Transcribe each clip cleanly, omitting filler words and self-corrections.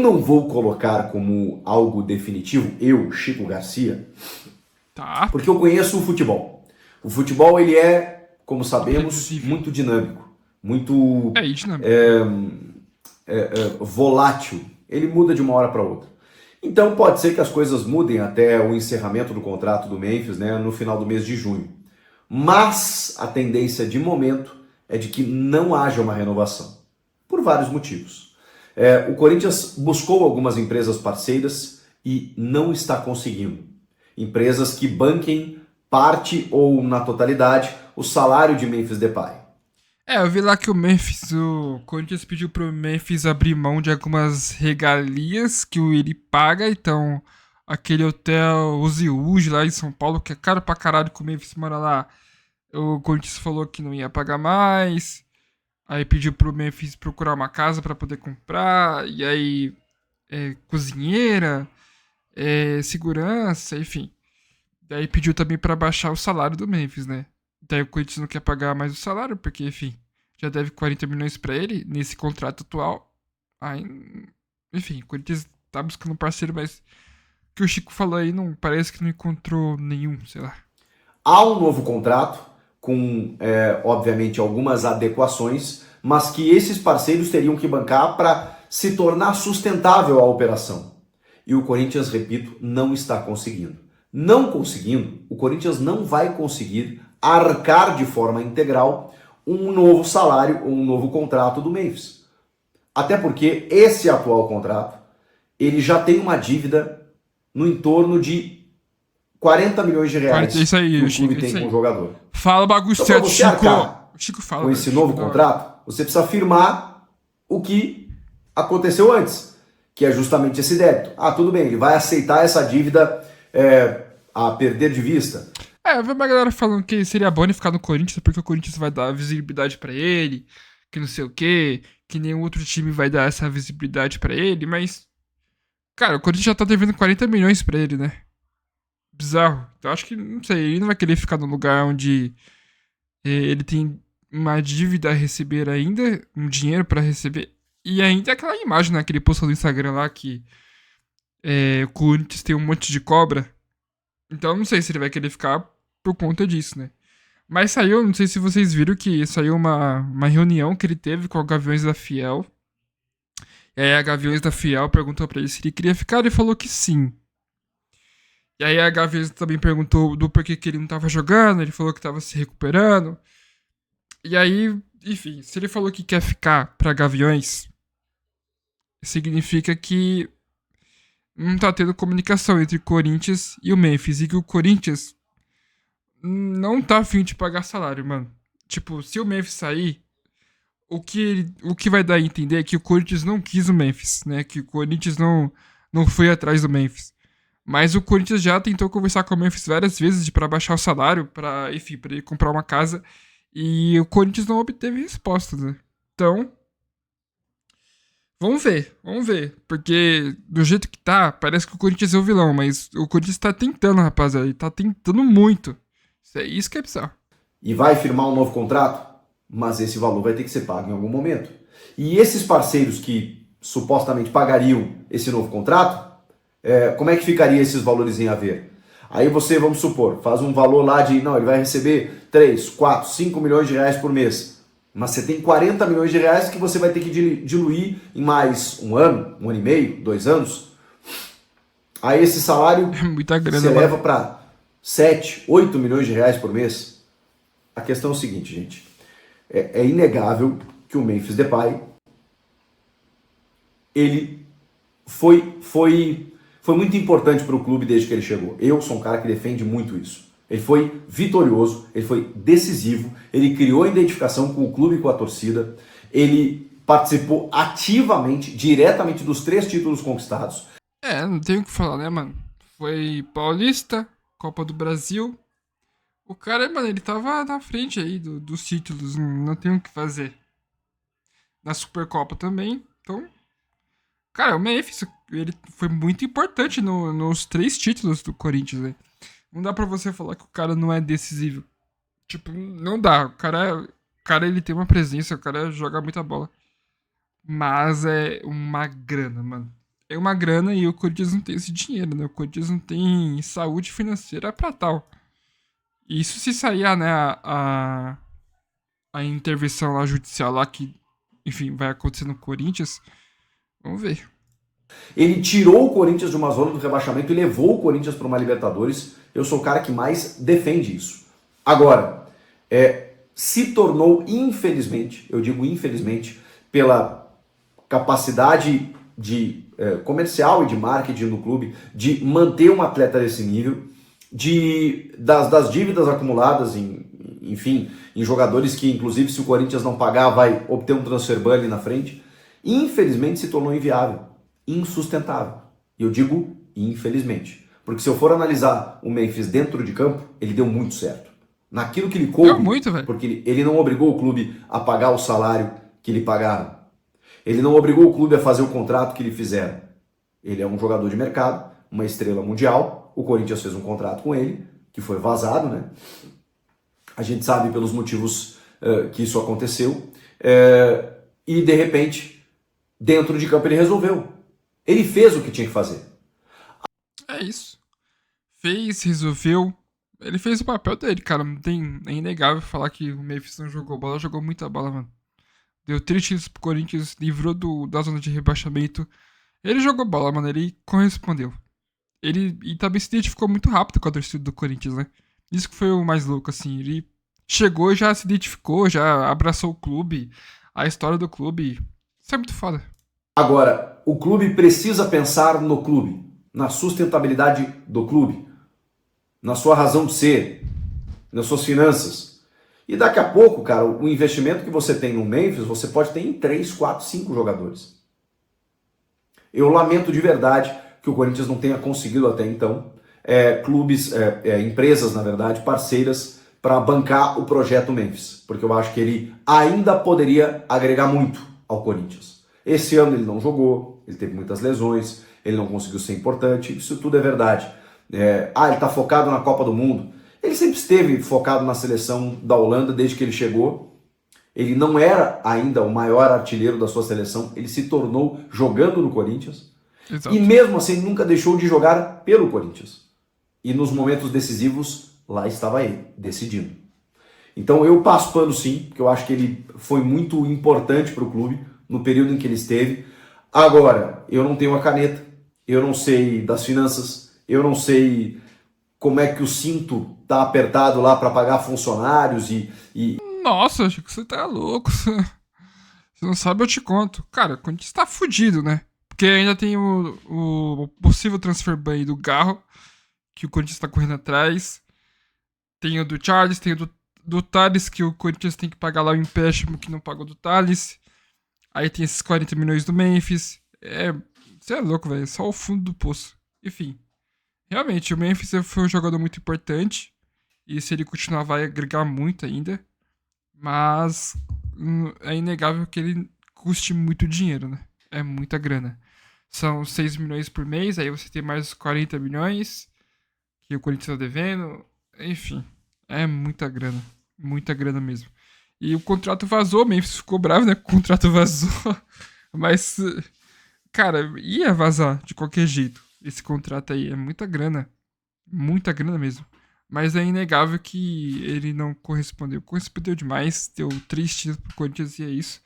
não vou colocar como algo definitivo, eu, Chico Garcia, Tá. porque eu conheço o futebol. O futebol, ele é, como sabemos, Imprevisível. muito dinâmico, muito É, e dinâmico, né? volátil. Ele muda de uma hora para outra. Então pode ser que as coisas mudem até o encerramento do contrato do Memphis, né, no final do mês de junho. Mas a tendência de momento é de que não haja uma renovação, por vários motivos. O Corinthians buscou algumas empresas parceiras e não está conseguindo. Empresas que banquem parte ou na totalidade o salário de Memphis Depay. É, eu vi lá que o Corinthians pediu pro Memphis abrir mão de algumas regalias que ele paga, então aquele hotel Uzi lá em São Paulo, que é caro pra caralho que o Memphis mora lá, o Corinthians falou que não ia pagar mais, aí pediu pro Memphis procurar uma casa pra poder comprar, e aí cozinheira, segurança, enfim. Daí pediu também pra baixar o salário do Memphis, né? Daí o Corinthians não quer pagar mais o salário, porque, enfim, já deve 40 milhões pra ele nesse contrato atual. Aí, enfim, o Corinthians tá buscando um parceiro, mas o que o Chico falou aí não parece que não encontrou nenhum, sei lá. Há um novo contrato com, obviamente, algumas adequações, mas que esses parceiros teriam que bancar para se tornar sustentável a operação. E o Corinthians, repito, não está conseguindo. Não conseguindo, o Corinthians não vai conseguir arcar de forma integral um novo salário ou um novo contrato do Memphis. Até porque esse atual contrato, ele já tem uma dívida no entorno de 40 milhões de 40, é isso reais que aí, o Chico, clube é tem isso com o aí. jogador. Fala o bagulho Então, para certo, você Chico. arcar O Chico fala, com velho. esse Chico novo da hora. contrato, você precisa firmar o que aconteceu antes, que é justamente esse débito. Ah, tudo bem, ele vai aceitar essa dívida a perder de vista. Eu vi uma galera falando que seria bom ele ficar no Corinthians, porque o Corinthians vai dar visibilidade pra ele, que não sei o quê, que nenhum outro time vai dar essa visibilidade pra ele, mas, cara, o Corinthians já tá devendo 40 milhões pra ele, né? Bizarro. Então acho que, não sei, ele não vai querer ficar no lugar onde ele tem uma dívida a receber ainda, um dinheiro pra receber, e ainda aquela imagem, né, que ele postou no Instagram lá, que o Corinthians tem um monte de cobra. Então não sei se ele vai querer ficar por conta disso, né? Mas saiu, não sei se vocês viram que saiu uma reunião que ele teve com a Gaviões da Fiel. E aí a Gaviões da Fiel perguntou pra ele se ele queria ficar, ele falou que sim. E aí a Gaviões também perguntou do porquê que ele não tava jogando, ele falou que tava se recuperando. E aí, enfim, se ele falou que quer ficar pra Gaviões, significa que não tá tendo comunicação entre o Corinthians e o Memphis. E que o Corinthians não tá afim de pagar salário, mano. Tipo, se o Memphis sair, o que vai dar a entender é que o Corinthians não quis o Memphis, né? Que o Corinthians não foi atrás do Memphis. Mas o Corinthians já tentou conversar com o Memphis várias vezes para baixar o salário, para, enfim, para ele comprar uma casa. E o Corinthians não obteve resposta, né? Então, vamos ver, vamos ver. Porque do jeito que tá, parece que o Corinthians é o vilão, mas o Corinthians tá tentando, rapaziada. Ele tá tentando muito. Isso que é bizarro. E vai firmar um novo contrato, mas esse valor vai ter que ser pago em algum momento. E esses parceiros que supostamente pagariam esse novo contrato, como é que ficaria esses valores em haver? Aí você, vamos supor, faz um valor lá de, não, ele vai receber 3, 4, 5 milhões de reais por mês. Mas você tem 40 milhões de reais que você vai ter que diluir em mais um ano e meio, 2 anos. Aí esse salário É muita se grana, eleva mano. para 7, 8 milhões de reais por mês. A questão é o seguinte, gente. É inegável que o Memphis Depay ele foi muito importante para o clube desde que ele chegou. Eu sou um cara que defende muito isso. Ele foi vitorioso, ele foi decisivo, ele criou identificação com o clube e com a torcida, ele participou ativamente, diretamente dos 3 títulos conquistados. Não tenho o que falar, né, mano? Foi Paulista, Copa do Brasil. O cara, mano, ele tava na frente aí dos títulos, não tem o que fazer. Na Supercopa também. Então, cara, o Memphis, ele foi muito importante nos 3 títulos do Corinthians, né? Não dá pra você falar que o cara não é decisivo. Tipo, não dá. O cara ele tem uma presença, o cara joga muita bola. Mas é uma grana, mano. é uma grana e o Corinthians não tem esse dinheiro, né? O Corinthians não tem saúde financeira pra tal. Isso se sair, né, a intervenção lá judicial lá que, enfim, vai acontecer no Corinthians, vamos ver. Ele tirou o Corinthians de uma zona do rebaixamento e levou o Corinthians para uma Libertadores. Eu sou o cara que mais defende isso. Agora, se tornou, infelizmente, eu digo infelizmente, pela capacidade de comercial e de marketing do clube, de manter um atleta desse nível, das dívidas acumuladas enfim, em jogadores que, inclusive, se o Corinthians não pagar, vai obter um transfer ban ali na frente. Infelizmente se tornou inviável, insustentável. E eu digo infelizmente, porque se eu for analisar o Memphis dentro de campo, ele deu muito certo. Naquilo que lhe Deu coube, muito, velho. porque ele não obrigou o clube a pagar o salário que lhe pagaram. Ele não obrigou o clube a fazer o contrato que lhe fizeram. Ele é um jogador de mercado, uma estrela mundial. O Corinthians fez um contrato com ele, que foi vazado, né? A gente sabe pelos motivos que isso aconteceu. E de repente, dentro de campo ele resolveu. Ele fez o que tinha que fazer. É isso. Fez, resolveu. Ele fez o papel dele, cara. Não tem. É inegável falar que o Memphis não jogou bola. Jogou muita bola, mano. Deu 3 títulos pro Corinthians, livrou da zona de rebaixamento. Ele jogou bola, mano. Ele correspondeu. E também se identificou muito rápido com a torcida do Corinthians, né? Isso que foi o mais louco, assim. Ele chegou, já se identificou, já abraçou o clube, a história do clube. Isso é muito foda. Agora, o clube precisa pensar no clube, na sustentabilidade do clube, na sua razão de ser, nas suas finanças. E daqui a pouco, cara, o investimento que você tem no Memphis, você pode ter em 3, 4, 5 jogadores. Eu lamento de verdade que o Corinthians não tenha conseguido até então empresas, na verdade, parceiras para bancar o projeto Memphis, porque eu acho que ele ainda poderia agregar muito ao Corinthians. Esse ano ele não jogou, ele teve muitas lesões, ele não conseguiu ser importante, isso tudo é verdade. Ele está focado na Copa do Mundo. Ele sempre esteve focado na seleção da Holanda desde que ele chegou. Ele não era ainda o maior artilheiro da sua seleção, ele se tornou jogando no Corinthians. Exato. E mesmo assim nunca deixou de jogar pelo Corinthians. E nos momentos decisivos, lá estava ele, decidindo. Então eu passo pano sim, porque eu acho que ele foi muito importante para o clube no período em que ele esteve. Agora, eu não tenho a caneta, eu não sei das finanças, eu não sei como é que o cinto tá apertado lá para pagar funcionários Nossa, acho que você tá louco. Você não sabe, eu te conto. Cara, o Corinthians tá fudido, né? Porque ainda tem o possível transfer ban aí do Garro, que o Corinthians tá correndo atrás. Tem o do Charles, tem o do Thales, que o Corinthians tem que pagar lá o empréstimo que não pagou do Thales. Aí tem esses 40 milhões do Memphis. Você é louco, velho. Só o fundo do poço. Enfim. Realmente, o Memphis foi um jogador muito importante. E se ele continuar, vai agregar muito ainda. Mas é inegável que ele custe muito dinheiro, né? É muita grana. São 6 milhões por mês, aí você tem mais 40 milhões que o Corinthians tá devendo. Enfim, é muita grana. Muita grana mesmo. E o contrato vazou, o Memphis ficou bravo, né? O contrato vazou. Mas, cara, ia vazar de qualquer jeito. Esse contrato aí é muita grana. Muita grana mesmo. Mas é inegável que ele não correspondeu. Correspondeu demais. Deu 3 títulos pro Corinthians e é isso.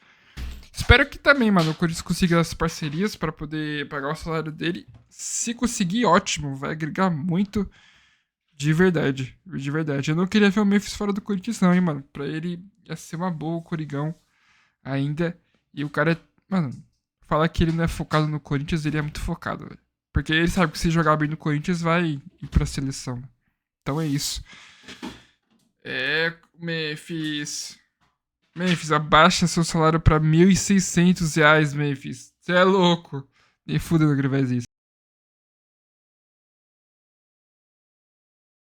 Espero que também, mano, o Corinthians consiga as parcerias pra poder pagar o salário dele. Se conseguir, ótimo. Vai agregar muito. De verdade. De verdade. Eu não queria ver o Memphis fora do Corinthians, não, hein, mano. Pra ele ia ser uma boa o Corigão ainda. E o cara, mano, falar que ele não é focado no Corinthians, ele é muito focado, velho. Porque ele sabe que se jogar bem no Corinthians, vai ir pra seleção. Então é isso. Memphis. Memphis, abaixa seu salário pra R$ 1.600, Memphis. Você é louco. Nem fudendo que ele faz isso.